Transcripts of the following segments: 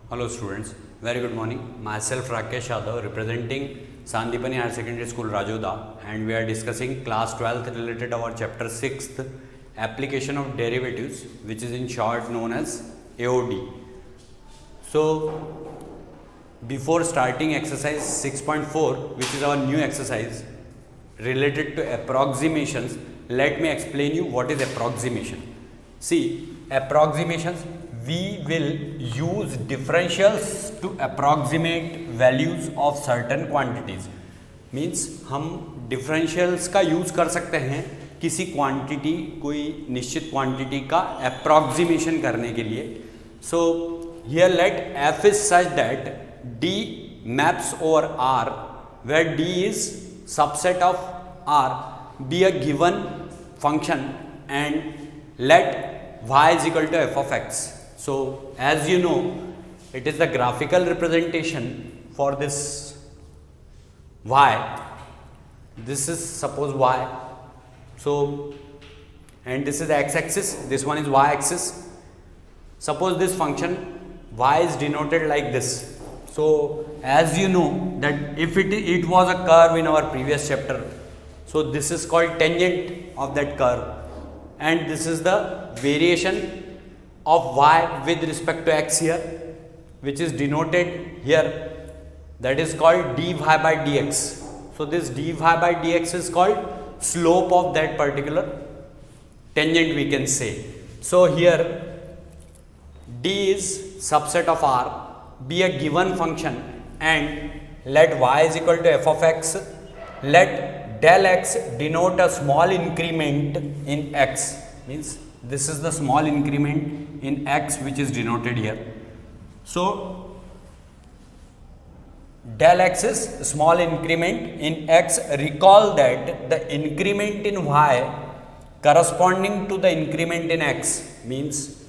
Hello students, very good morning. Myself Rakesh Yadav representing Sandipani Higher Secondary School Rajoda, and we are discussing class 12th related our chapter 6th application of derivatives, which is in short known as AOD. So before starting exercise 6.4, which is our new exercise related to approximations, let me explain you what is approximation. See, approximations, we will use differentials to approximate values of certain quantities. Means हम differentials का use कर सकते हैं किसी quantity, कोई निश्चित quantity का approximation करने के लिए. So here let f is such that d maps over r, where d is subset of r, be a given function, and let y is equal to f of x. So as you know, it is the graphical representation for this y. This is suppose y. So and this is x axis, this one is y axis. Suppose this function y is denoted like this. So as you know that if it was a curve in our previous chapter, so this is called tangent of that curve, and this is the variation of y with respect to x here, which is denoted here, that is called dy by dx. So this dy by dx is called slope of that particular tangent, we can say. So here d is subset of r, be a given function, and let y is equal to f of x. Let del x denote a small increment in x, means this is the small increment in x which is denoted here. So del x is small increment in x. Recall that the increment in y corresponding to the increment in x, means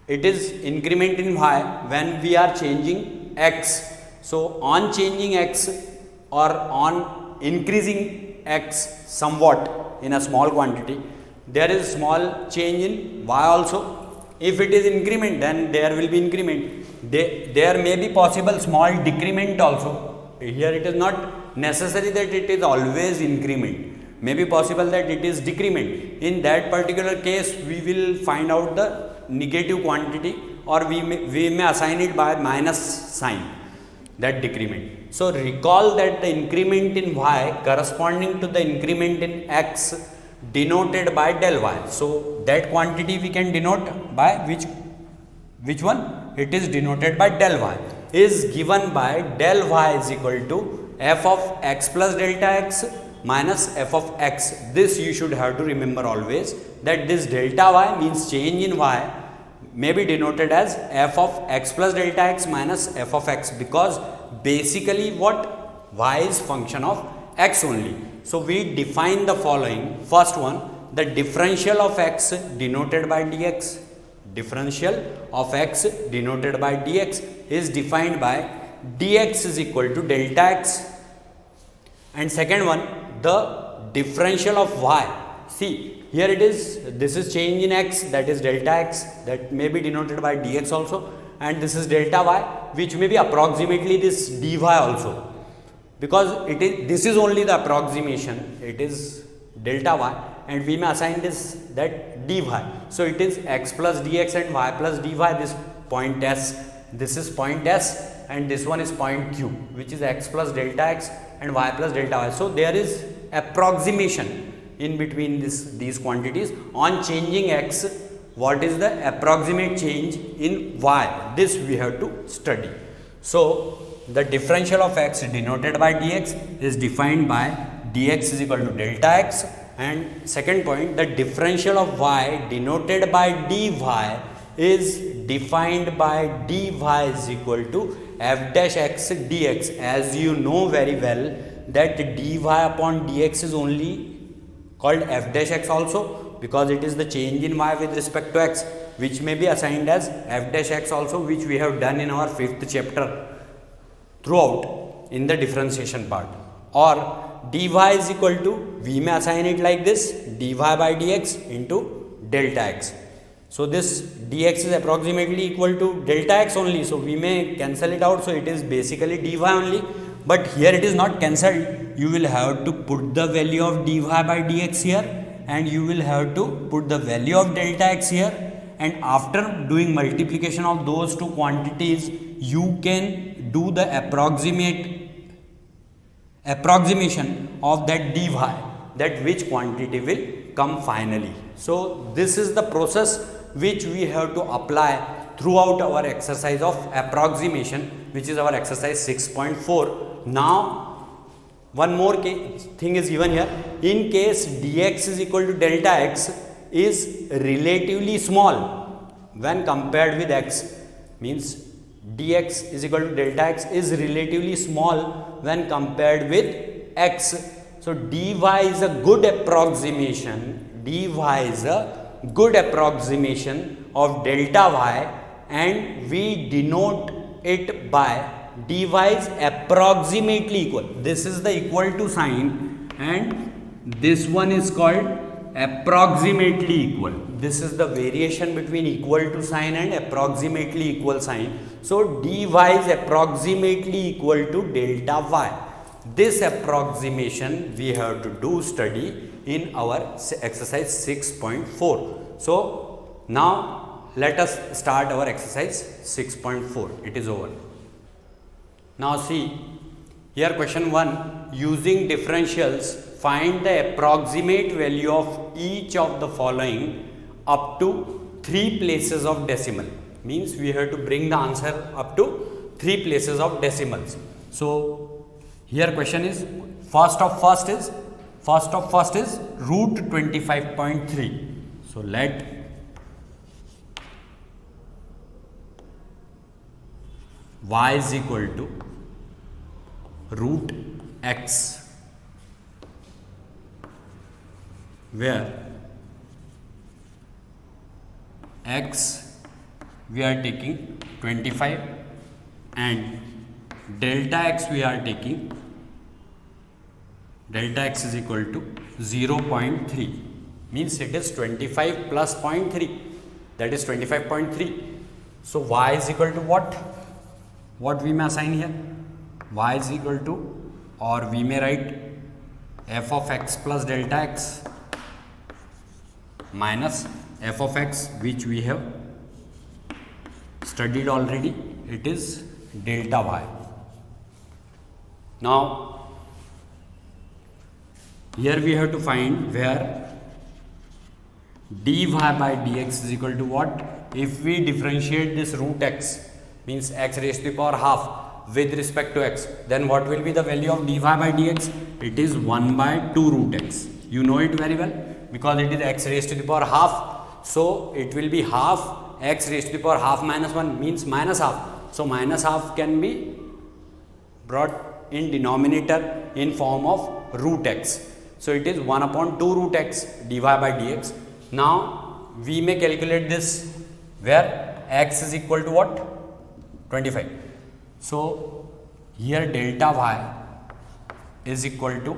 it is increment in y when we are changing x. So on changing x or on increasing x somewhat in a small quantity, there is small change in y also. If it is increment, then there will be increment. There may be possible small decrement also. Here it is not necessary that it is always increment. May be possible that it is decrement. In that particular case, we will find out the negative quantity, or we may assign it by minus sign, that decrement. So recall that the increment in y corresponding to the increment in x denoted by del y. So that quantity we can denote by which one? It is denoted by del y, is given by del y is equal to f of x plus delta x minus f of x. This you should have to remember always, that this delta y means change in y may be denoted as f of x plus delta x minus f of x, because basically what, y is function of x only. So we define the following. First one, the differential of x denoted by dx. Differential of x denoted by dx is defined by dx is equal to delta x. And second one, the differential of y. See, here it is, this is change in x, that is delta x, that may be denoted by dx also, and this is delta y, which may be approximately this dy also, because this is only the approximation, it is delta y, and we may assign this that dy. So it is x plus dx and y plus dy, this point s, this is point s, and this one is point q, which is x plus delta x and y plus delta y. So there is approximation in between these quantities. On changing x, what is the approximate change in y? This we have to study. So the differential of x denoted by dx is defined by dx is equal to delta x, and second point, the differential of y denoted by dy is defined by dy is equal to f dash x dx. As you know very well that dy upon dx is only called f dash x also, because it is the change in y with respect to x, which may be assigned as f dash x also, which we have done in our 5th chapter throughout in the differentiation part. Or dy is equal to, we may assign it like this, dy by dx into delta x. So this dx is approximately equal to delta x only. So we may cancel it out. So it is basically dy only. But here it is not cancelled. You will have to put the value of dy by dx here, and you will have to put the value of delta x here. And after doing multiplication of those two quantities, you can do the approximation of that dy, that which quantity will come finally. So this is the process which we have to apply throughout our exercise of approximation, which is our exercise 6.4. Now one more thing is given here. In case dx is equal to delta x is relatively small when compared with x, means dx is equal to delta x is relatively small when compared with x. So dy is a good approximation. Dy is a good approximation of delta y, and we denote it by dy is approximately equal. This is the equal to sign, and this one is called approximately equal. This is the variation between equal to sign and approximately equal sign. So dy is approximately equal to delta y. This approximation we have to study in our exercise 6.4. So now let us start our exercise 6.4. It is over. Now see, here question 1, using differentials, find the approximate value of each of the following up to 3 places of decimal. Means we have to bring the answer up to 3 places of decimals. So here question is, first of first is root 25.3. So let y is equal to root x, where x we are taking 25 and delta x we are taking, delta x is equal to 0.3, means it is 25 plus 0.3, that is 25.3. So y is equal to what we may assign here? Y is equal to, or we may write f of x plus delta x minus f of x, which we have studied already. It is delta y. Now here we have to find where dy by dx is equal to what? If we differentiate this root x, means x raised to the power half with respect to x, then what will be the value of dy by dx? It is 1 by 2 root x. You know it very well because it is x raised to the power half. So it will be half x raised to the power half minus 1 means minus half. So minus half can be brought in denominator in form of root x. So it is 1 upon 2 root x dy by dx. Now we may calculate this where x is equal to what? 25. So here delta y is equal to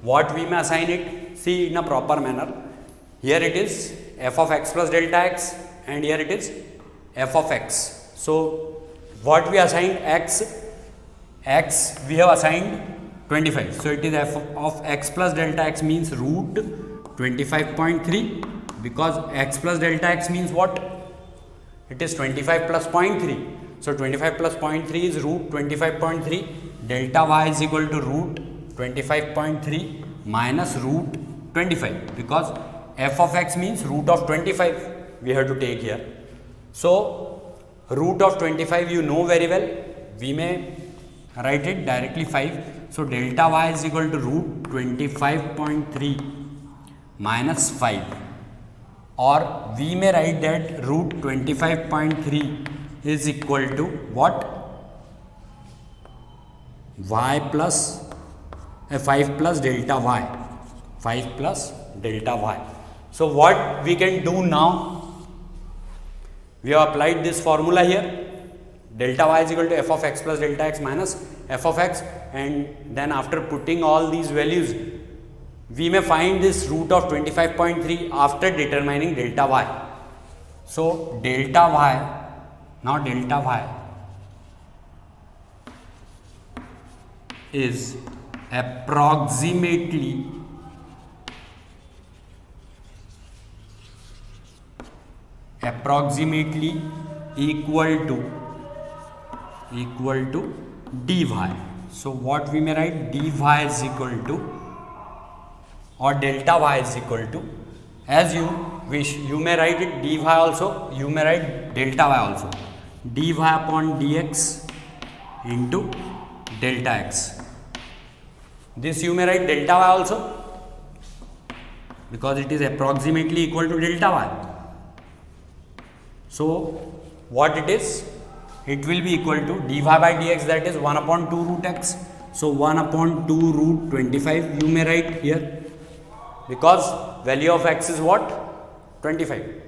what we may assign it? See, in a proper manner. Here it is f of x plus delta x, and here it is f of x. So what we assigned? X we have assigned 25. So it is f of x plus delta x means root 25.3, because x plus delta x means what? It is 25 plus 0.3. So 25 plus 0.3 is root 25.3. Delta y is equal to root 25.3 minus root 25, because f of x means root of 25 we have to take here. So root of 25 you know very well. We may write it directly 5. So delta y is equal to root 25.3 minus 5, or we may write that root 25.3 is equal to what? Y plus 5 plus delta y. 5 plus delta y. So what we can do now? We have applied this formula here. Delta y is equal to f of x plus delta x minus f of x, and then after putting all these values, we may find this root of 25.3 after determining delta y. So delta y, now delta y is approximately equal to dy. So what we may write, dy is equal to, or delta y is equal to, as you wish, you may write it dy also, you may write delta y also, dy upon dx into delta x. This you may write delta y also, because it is approximately equal to delta y. So what it is? It will be equal to dy by dx, that is 1 upon 2 root x. So 1 upon 2 root 25 you may write here, because value of x is what? 25.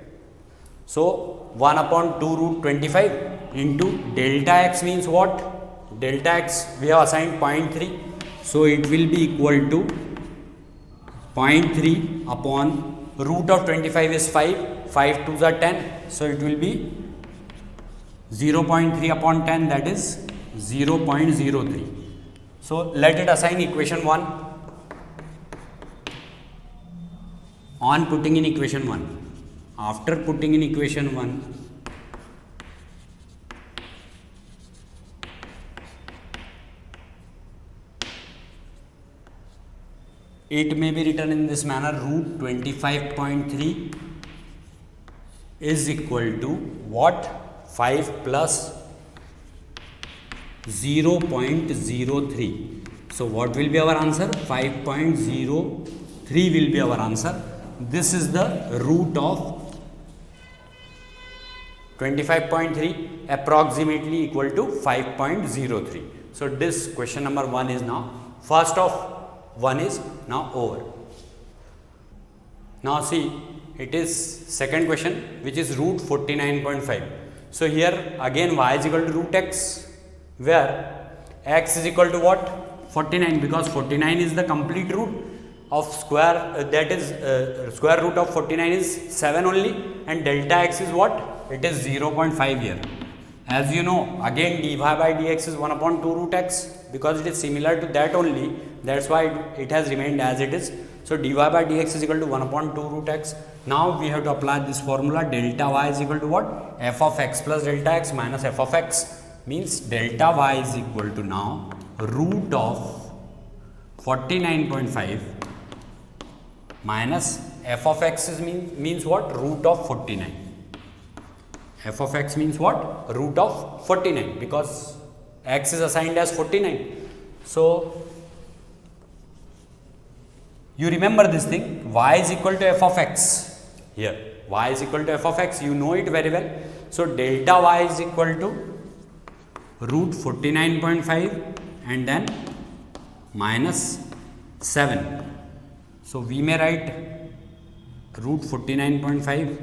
So 1 upon 2 root 25 into delta x means what? Delta x we have assigned 0.3. So it will be equal to 0.3 upon root of 25 is 5, 5 2s are 10. So it will be 0.3 upon 10, that is 0.03. So let it assign equation 1. On putting in equation 1, after putting in equation 1, it may be written in this manner, root 25.3 is equal to what? 5 plus 0.03. So what will be our answer? 5.03 will be our answer. This is the root of 25.3 approximately equal to 5.03. So this question number 1 is now, first of 1 is now over. Now see, it is second question, which is root 49.5. So here again y is equal to root x, where x is equal to what? 49, because 49 is the complete root of square, that is square root of 49 is 7 only, and delta x is what? It is 0.5 here. As you know, again dy by dx is 1 upon 2 root x, because it is similar to that only, that is why it has remained as it is. So dy by dx is equal to 1 upon 2 root x. Now we have to apply this formula, delta y is equal to what? F of x plus delta x minus f of x, means delta y is equal to now root of 49.5 minus f of x is means what? Root of 49. F of x means what? Root of 49, because x is assigned as 49. So you remember this thing, y is equal to f of x. Here y is equal to f of x, you know it very well. So delta y is equal to root 49.5 and then minus 7. So we may write root 49.5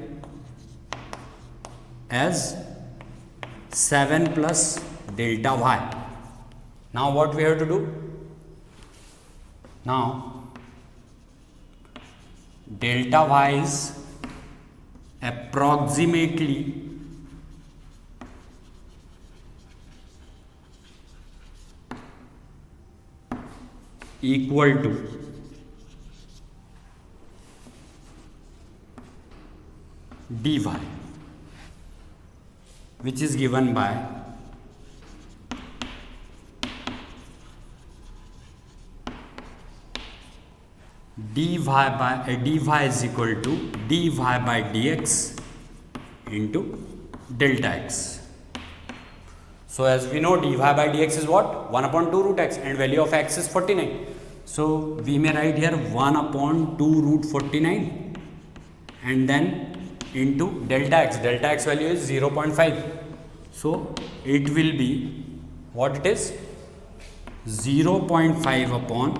as 7 plus delta y. Now what we have to do? Now delta y is approximately equal to dy, which is given by dy is equal to dy by dx into delta x. So as we know, dy by dx is what? 1 upon 2 root x, and value of x is 49. So we may write here 1 upon 2 root 49 and then into delta x. Delta x value is 0.5. So it will be what it is? 0.5 upon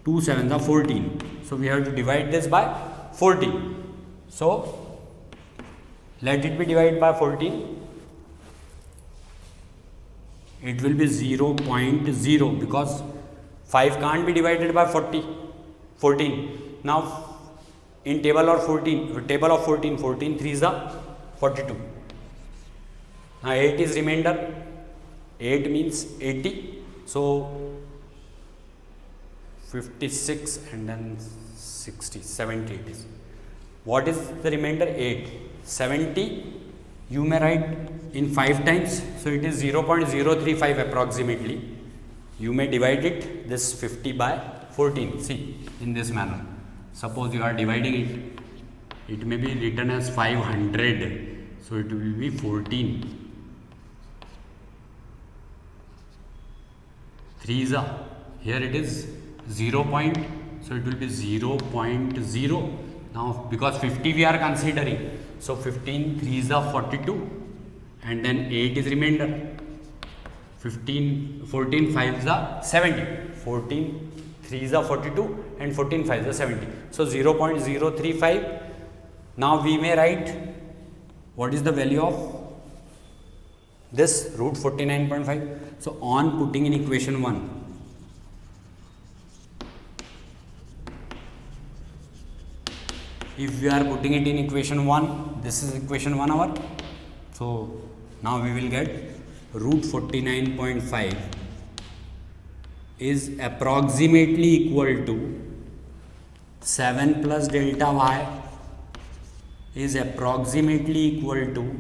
2 7s are 14. So we have to divide this by 14. So let it be divided by 14. It will be 0.0, because 5 can't be divided by 14. Now in table of 14, 14 3s are 42. Now 8 is remainder, 8 means 80, so 56 and then 60, 70 it is. What is the remainder? 8. 70 you may write in 5 times, so it is 0.035 approximately. You may divide it this 50 by 14, see, in this manner. Suppose you are dividing it, it may be written as 500, so it will be 14. 3s are, here it is 0 point, so it will be 0.0. Now because 50 we are considering, so 15 3s are 42 and then 8 is remainder. 14 5s are 70. 14 3s are 42 and 14 5s are 70. So 0.035. Now we may write what is the value of this root 49.5. So on putting in equation 1, if we are putting it in equation 1, this is equation 1 our. So now we will get root 49.5 is approximately equal to 7 plus delta y is approximately equal to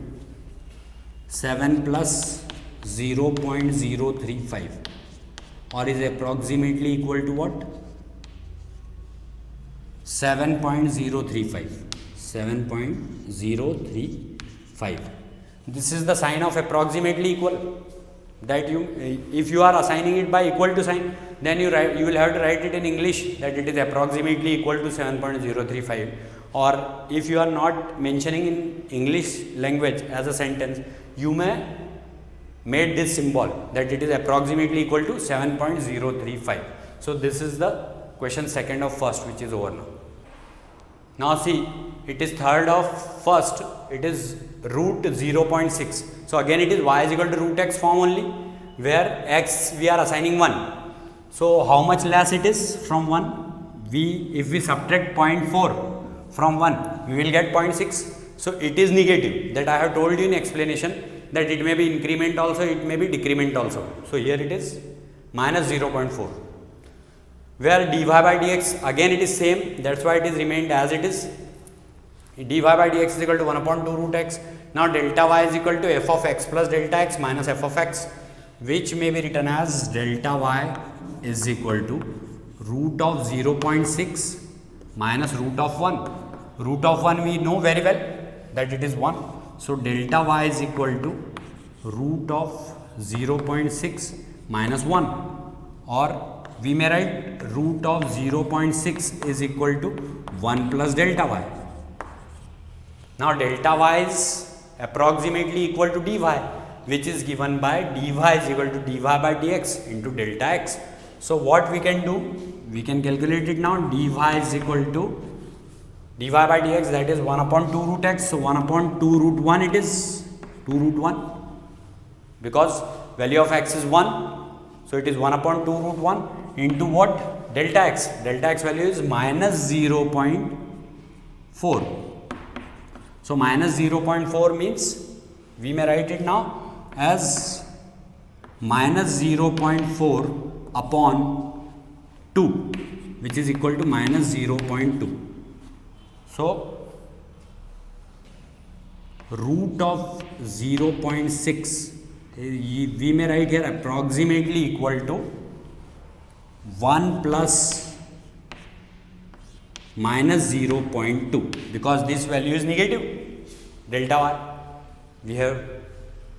7 plus 0.035 or is approximately equal to what? 7.035. 7.035. This is the sign of approximately equal, that you, if you are assigning it by equal to sign, then you will have to write it in English that it is approximately equal to 7.035. Or if you are not mentioning in English language as a sentence, you may made this symbol that it is approximately equal to 7.035. So this is the question second of first, which is over now. Now see, it is third of first, it is root 0.6. So again it is y is equal to root x form only, where x we are assigning 1. So how much less it is from 1? If we subtract 0.4 from 1, we will get 0.6. So it is negative, that I have told you in explanation, that it may be increment also, it may be decrement also. So here it is minus 0.4. Where dy by dx, again it is same, that's why it is remained as it is. Dy by dx is equal to 1 upon 2 root x. Now delta y is equal to f of x plus delta x minus f of x, which may be written as delta y is equal to root of 0.6 minus root of 1. Root of 1 we know very well that it is 1. So delta y is equal to root of 0.6 minus 1, or we may write root of 0.6 is equal to 1 plus delta y. Now delta y is approximately equal to dy, which is given by dy is equal to dy by dx into delta x. So what we can do? We can calculate it now. Dy is equal to dy by dx, that is 1 upon 2 root x. So 1 upon 2 root 1 it is 2 root 1, because value of x is 1. So it is 1 upon 2 root 1 into what? Delta x. Delta x value is minus 0.4. So minus 0.4 means we may write it now as minus 0.4 upon 2, which is equal to minus 0.2. So root of 0.6, we may write here approximately equal to 1 plus minus 0.2, because this value is negative, delta y. We have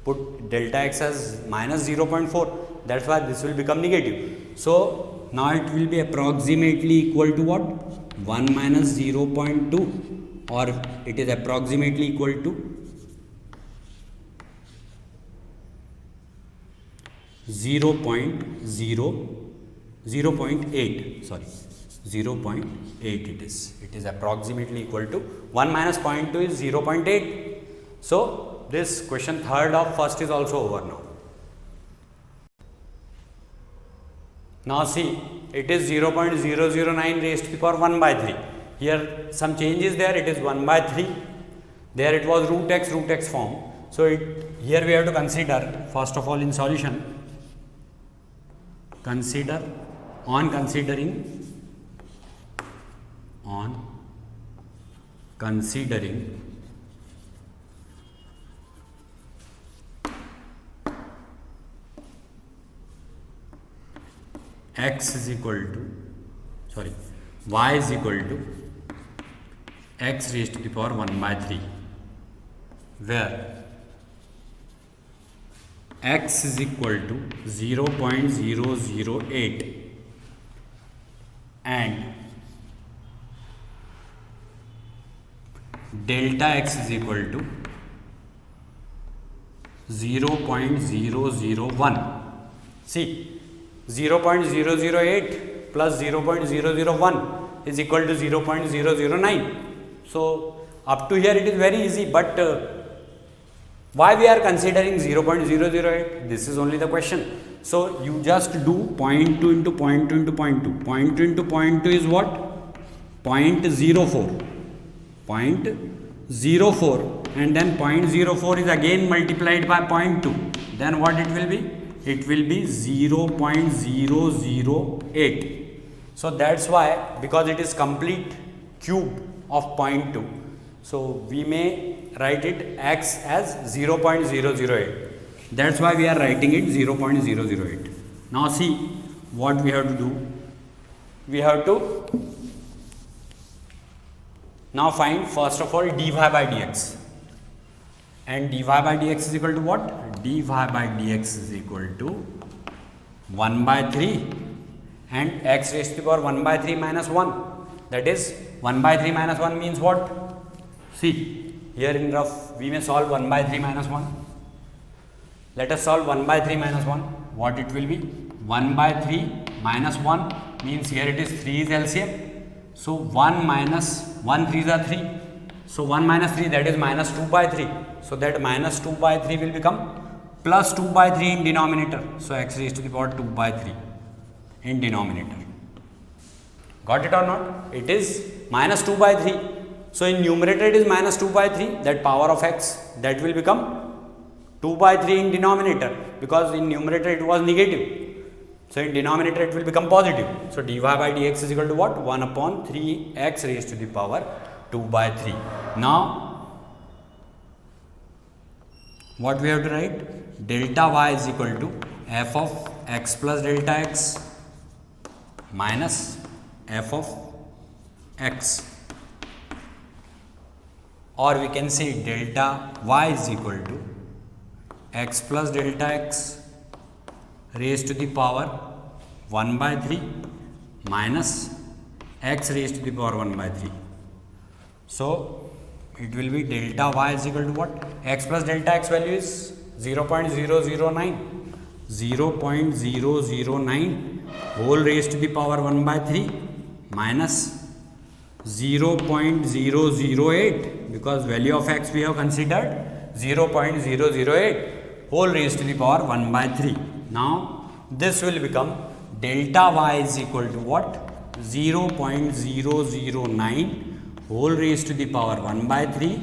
put delta x as minus 0.4, that's why this will become negative. So now it will be approximately equal to what? 1 minus 0.2, or it is approximately equal to 0.8, sorry, 0.8 it is. It is approximately equal to 1 minus 0.2 is 0.8. So this question third of first is also over now. Now see, it is 0.009 raised to the power 1 by 3. Here some change is there, it is 1 by 3. There it was root x form. So here we have to consider, first of all in solution, considering y is equal to x raised to the power 1 by 3, where x is equal to 0.008 and delta x is equal to 0.001. See, 0.008 plus 0.001 is equal to 0.009. So up to here it is very easy, but why we are considering 0.008? This is only the question. So you just do 0.2 into 0.2 into 0.2. 0.2 into 0.2 is what? 0.04. 0.04, and then 0.04 is again multiplied by 0.2. Then what it will be? It will be 0.008. So that's why, because it is complete cube of 0.2, so we may write it x as 0.008. That's why we are writing it 0.008. Now see what we have to do. We have to now find first of all dy by dx. And dy by dx is equal to what? Dy by dx is equal to 1 by 3 and x raised to the power 1 by 3 minus 1. That is 1 by 3 minus 1 means what? See, here in rough we may solve 1 by 3 minus 1. Let us solve 1 by 3 minus 1. What it will be? 1 by 3 minus 1 means here it is 3 is LCM. So 1 minus 1 3s are 3. So 1 minus 3, that is minus 2 by 3. So that minus 2 by 3 will become plus 2 by 3 in denominator. So x raised to the power 2 by 3 in denominator. Got it or not? It is minus 2 by 3. So in numerator it is minus 2 by 3, that power of x, that will become 2 by 3 in denominator, because in numerator it was negative. So in denominator it will become positive. So dy by dx is equal to what? 1 upon 3x raised to the power 2 by 3. Now what we have to write? Delta y is equal to f of x plus delta x minus f of x, or we can say delta y is equal to x plus delta x raised to the power 1 by 3 minus x raised to the power 1 by 3. So it will be delta y is equal to what? X plus delta x value is 0.009. 0.009 whole raised to the power 1 by 3 minus 0.008, because value of x we have considered 0.008 whole raised to the power 1 by 3. Now this will become delta y is equal to what? 0.009 whole raised to the power 1 by 3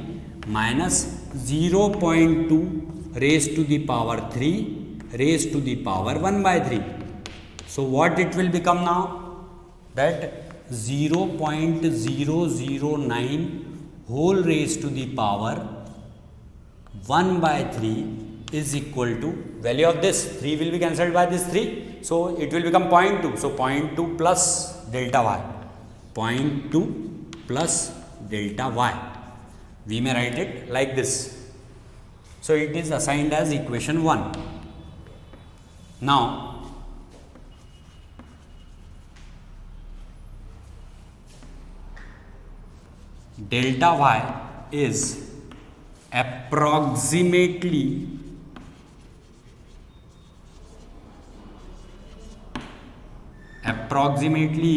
minus 0.2 raised to the power 3 raised to the power 1 by 3. So what it will become now? That 0.009 whole raised to the power 1 by 3 is equal to, value of this 3 will be cancelled by this 3. So it will become 0.2. So 0.2 plus delta y. 0.2 plus delta y. We may write it like this. So it is assigned as equation 1. Now delta y is approximately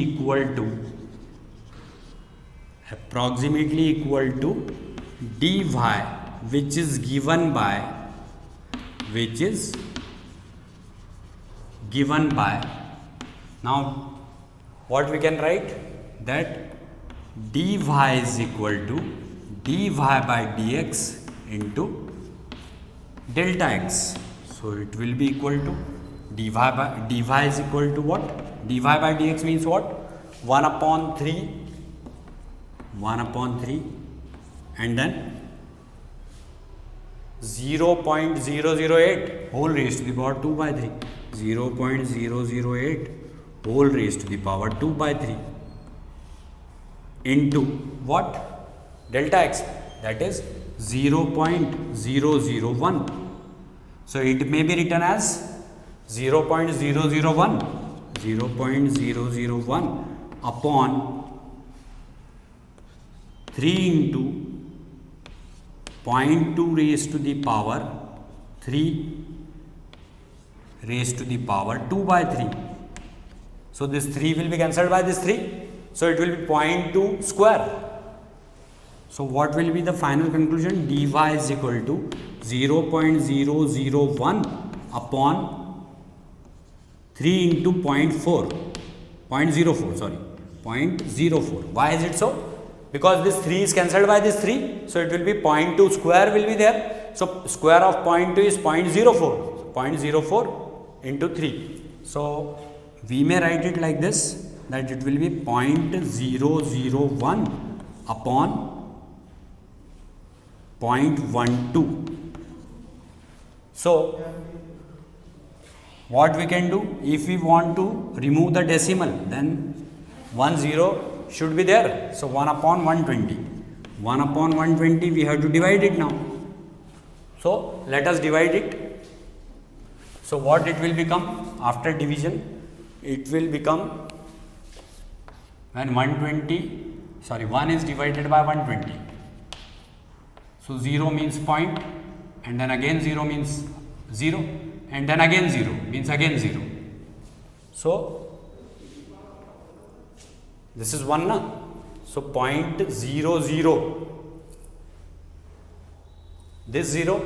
equal to dy, which is given by now what we can write, that dy is equal to dy by dx into delta x. So it will be equal to dy is equal to what? Dy by dx means what? 1 upon 3 and then 0.008 whole raised to the power 2 by 3. 0.008 whole raised to the power 2 by 3 into what? Delta x, that is 0.001. So it may be written as 0.001 upon 3 into 0.2 raised to the power 3 raised to the power 2 by 3. So this 3 will be cancelled by this 3. So it will be 0.2 square. So what will be the final conclusion? Dy is equal to 0.001 upon 3 into 0.04 sorry 0.04. Why is it so? Because this 3 is cancelled by this 3, so it will be 0.2 square will be there. So square of 0.2 is 0.04. 0.04 into 3. So we may write it like this, that it will be 0.001 upon 0.12. So what we can do, if we want to remove the decimal, then 1 0 should be there. So 1 upon 120. 1 upon 120 we have to divide it now. So let us divide it. So what it will become after division? It will become, when 1 is divided by 120. So 0 means point, and then again 0 means 0, and then again 0 means again 0. So this is 1 na? So 0.00. This 0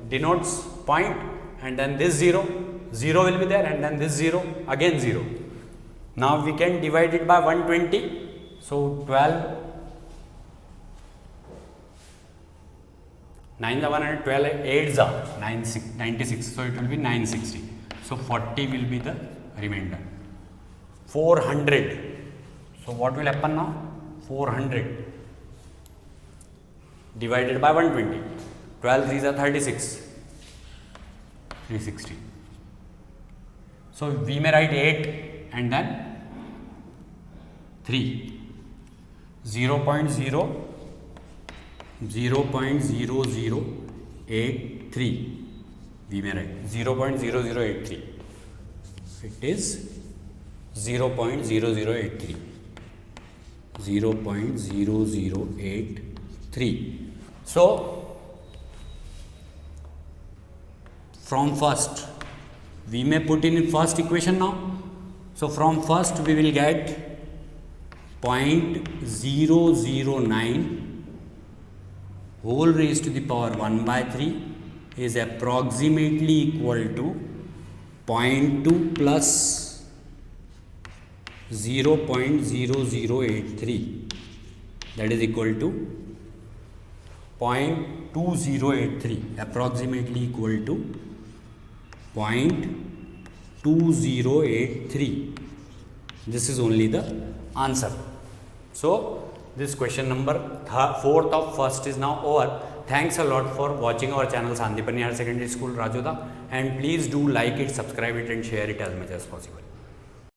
denotes point, and then this 0 will be there, and then this 0 again 0. Now we can divide it by 120. So 12 9 100, 12 8 96. So it will be 960. So 40 will be the remainder. 400. So what will happen now? 400 divided by 120. 12 3s are 36. 360. So we may write 8 and then 3. 0.0083. We may write 0.0083. It is 0.0083. 0.0083. So from first we may put in first equation now. So from first we will get 0.009 whole raised to the power 1 by 3 is approximately equal to 0.2 plus 0.0083, that is equal to 0.2083, approximately equal to 0.2083. This is only the answer. So this question number 4th of first is now over. Thanks a lot for watching our channel Sandipani Higher Secondary School Rajoda, and please do like it, subscribe it and share it as much as possible.